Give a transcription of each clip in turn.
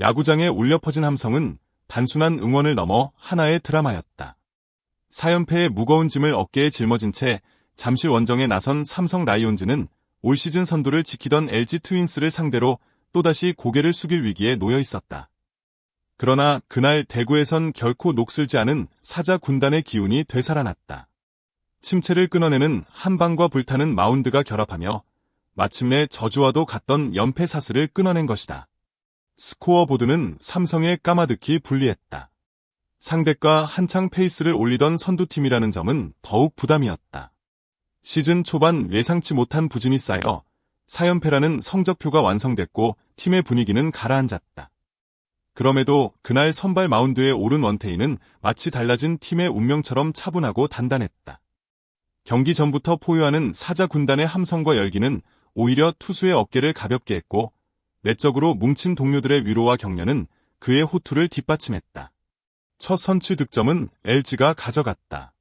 야구장에 울려 퍼진 함성은 단순한 응원을 넘어 하나의 드라마였다. 4연패의 무거운 짐을 어깨에 짊어진 채 잠실 원정에 나선 삼성 라이온즈는 올 시즌 선두를 지키던 LG 트윈스를 상대로 또다시 고개를 숙일 위기에 놓여 있었다. 그러나 그날 대구에선 결코 녹슬지 않은 사자 군단의 기운이 되살아났다. 침체를 끊어내는 한방과 불타는 마운드가 결합하며 마침내 저주와도 같던 연패 사슬을 끊어낸 것이다. 스코어보드는 삼성에 까마득히 불리했다. 상대가 한창 페이스를 올리던 선두팀이라는 점은 더욱 부담이었다. 시즌 초반 예상치 못한 부진이 쌓여 4연패라는 성적표가 완성됐고 팀의 분위기는 가라앉았다. 그럼에도 그날 선발 마운드에 오른 원태인은 마치 달라진 팀의 운명처럼 차분하고 단단했다. 경기 전부터 포효하는 사자 군단의 함성과 열기는 오히려 투수의 어깨를 가볍게 했고 내적으로 뭉친 동료들의 위로와 격려는 그의 호투를 뒷받침했다. 첫 선취 득점은 LG가 가져갔다.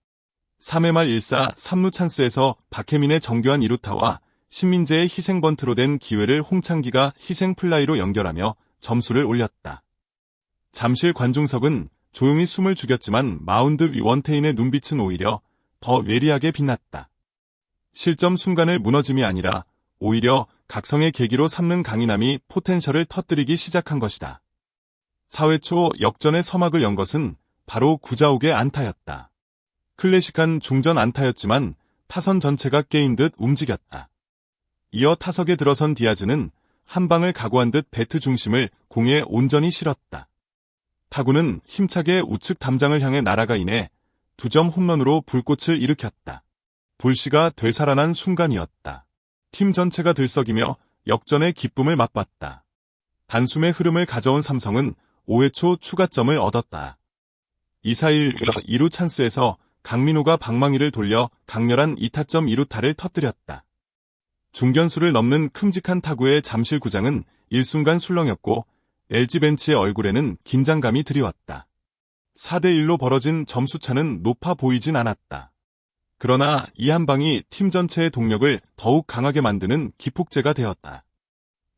3회 말 1사 3루 찬스에서 박혜민의 정교한 2루타와 신민재의 희생 번트로 된 기회를 홍창기가 희생 플라이로 연결하며 점수를 올렸다. 잠실 관중석은 조용히 숨을 죽였지만 마운드 위 원태인의 눈빛은 오히려 더 예리하게 빛났다. 실점 순간을 무너짐이 아니라 오히려 각성의 계기로 삼는 강인함이 포텐셜을 터뜨리기 시작한 것이다. 4회 초 역전의 서막을 연 것은 바로 구자욱의 안타였다. 클래식한 중전 안타였지만 타선 전체가 깨인 듯 움직였다. 이어 타석에 들어선 디아즈는 한 방을 각오한 듯 배트 중심을 공에 온전히 실었다. 타구는 힘차게 우측 담장을 향해 날아가 인해 2점 홈런으로 불꽃을 일으켰다. 불씨가 되살아난 순간이었다. 팀 전체가 들썩이며 역전의 기쁨을 맛봤다. 단숨의 흐름을 가져온 삼성은 5회 초 추가점을 얻었다. 2-4-1 2루 찬스에서 강민호가 방망이를 돌려 강렬한 2타점 2루타를 터뜨렸다. 중견수를 넘는 큼직한 타구에 잠실 구장은 일순간 술렁였고 LG 벤치의 얼굴에는 긴장감이 드리웠다. 4대1로 벌어진 점수차는 높아 보이진 않았다. 그러나 이 한 방이 팀 전체의 동력을 더욱 강하게 만드는 기폭제가 되었다.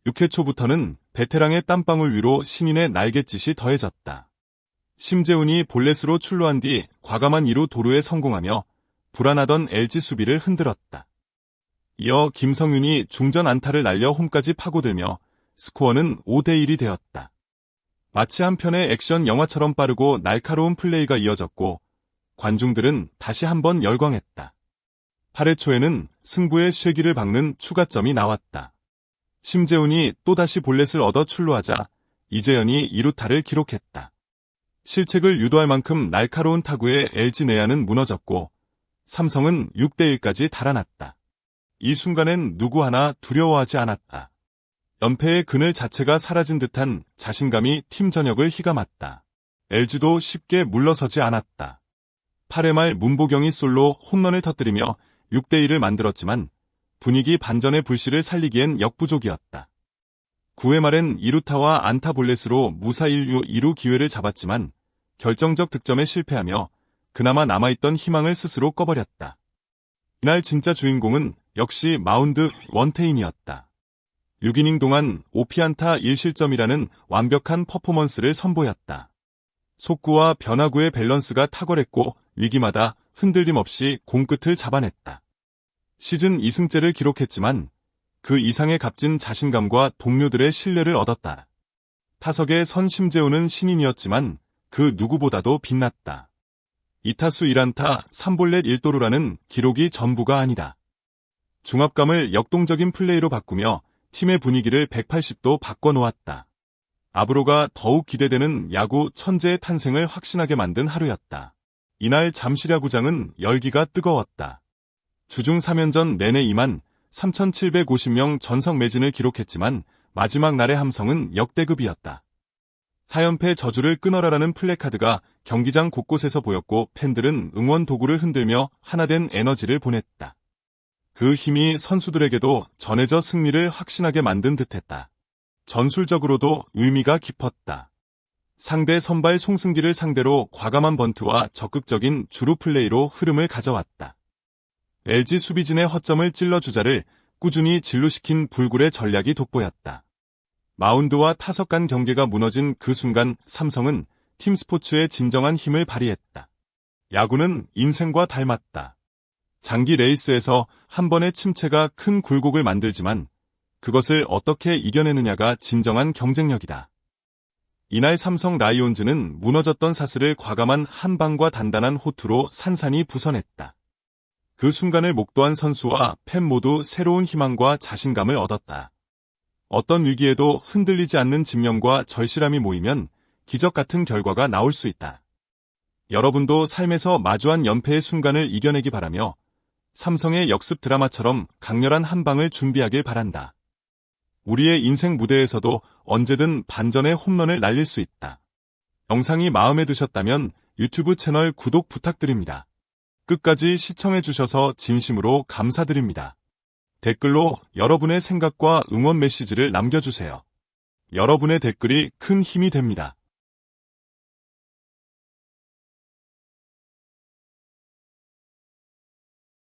6회 초부터는 베테랑의 땀방울 위로 신인의 날갯짓이 더해졌다. 심재훈이 볼넷으로 출루한 뒤 과감한 2루 도루에 성공하며 불안하던 LG 수비를 흔들었다. 이어 김성윤이 중전 안타를 날려 홈까지 파고들며 스코어는 5대1이 되었다. 마치 한 편의 액션 영화처럼 빠르고 날카로운 플레이가 이어졌고 관중들은 다시 한번 열광했다. 8회 초에는 승부의 쇠기를 박는 추가점이 나왔다. 심재훈이 또다시 볼넷을 얻어 출루하자 이재현이 2루타를 기록했다. 실책을 유도할 만큼 날카로운 타구에 LG 내야는 무너졌고 삼성은 6대1까지 달아났다. 이 순간엔 누구 하나 두려워하지 않았다. 연패의 그늘 자체가 사라진 듯한 자신감이 팀 전역을 휘감았다. LG도 쉽게 물러서지 않았다. 8회 말 문보경이 솔로 홈런을 터뜨리며 6대1을 만들었지만 분위기 반전의 불씨를 살리기엔 역부족이었다. 9회 말엔 2루타와 안타 볼넷으로 무사 1루 2루 기회를 잡았지만 결정적 득점에 실패하며 그나마 남아있던 희망을 스스로 꺼버렸다. 이날 진짜 주인공은 역시 마운드 원태인이었다. 6이닝 동안 5피안타 1실점이라는 완벽한 퍼포먼스를 선보였다. 속구와 변화구의 밸런스가 탁월했고 위기마다 흔들림 없이 공끝을 잡아냈다. 시즌 2승째를 기록했지만 그 이상의 값진 자신감과 동료들의 신뢰를 얻었다. 타석에 선 심재훈은 신인이었지만 그 누구보다도 빛났다. 2타수 1안타 3볼넷 1도루라는 기록이 전부가 아니다. 중압감을 역동적인 플레이로 바꾸며 팀의 분위기를 180도 바꿔놓았다. 앞으로가 더욱 기대되는 야구 천재의 탄생을 확신하게 만든 하루였다. 이날 잠실야구장은 열기가 뜨거웠다. 주중 3연전 내내 2만 3,750명 전석 매진을 기록했지만 마지막 날의 함성은 역대급이었다. 4연패 저주를 끊어라라는 플래카드가 경기장 곳곳에서 보였고 팬들은 응원 도구를 흔들며 하나된 에너지를 보냈다. 그 힘이 선수들에게도 전해져 승리를 확신하게 만든 듯했다. 전술적으로도 의미가 깊었다. 상대 선발 송승기를 상대로 과감한 번트와 적극적인 주루 플레이로 흐름을 가져왔다. LG 수비진의 허점을 찔러 주자를 꾸준히 진루시킨 불굴의 전략이 돋보였다. 마운드와 타석 간 경계가 무너진 그 순간 삼성은 팀 스포츠의 진정한 힘을 발휘했다. 야구는 인생과 닮았다. 장기 레이스에서 한 번의 침체가 큰 굴곡을 만들지만 그것을 어떻게 이겨내느냐가 진정한 경쟁력이다. 이날 삼성 라이온즈는 무너졌던 사슬을 과감한 한 방과 단단한 호투로 산산이 부숴냈다. 그 순간을 목도한 선수와 팬 모두 새로운 희망과 자신감을 얻었다. 어떤 위기에도 흔들리지 않는 집념과 절실함이 모이면 기적 같은 결과가 나올 수 있다. 여러분도 삶에서 마주한 연패의 순간을 이겨내기 바라며 삼성의 역습 드라마처럼 강렬한 한 방을 준비하길 바란다. 우리의 인생 무대에서도 언제든 반전의 홈런을 날릴 수 있다. 영상이 마음에 드셨다면 유튜브 채널 구독 부탁드립니다. 끝까지 시청해주셔서 진심으로 감사드립니다. 댓글로 여러분의 생각과 응원 메시지를 남겨주세요. 여러분의 댓글이 큰 힘이 됩니다.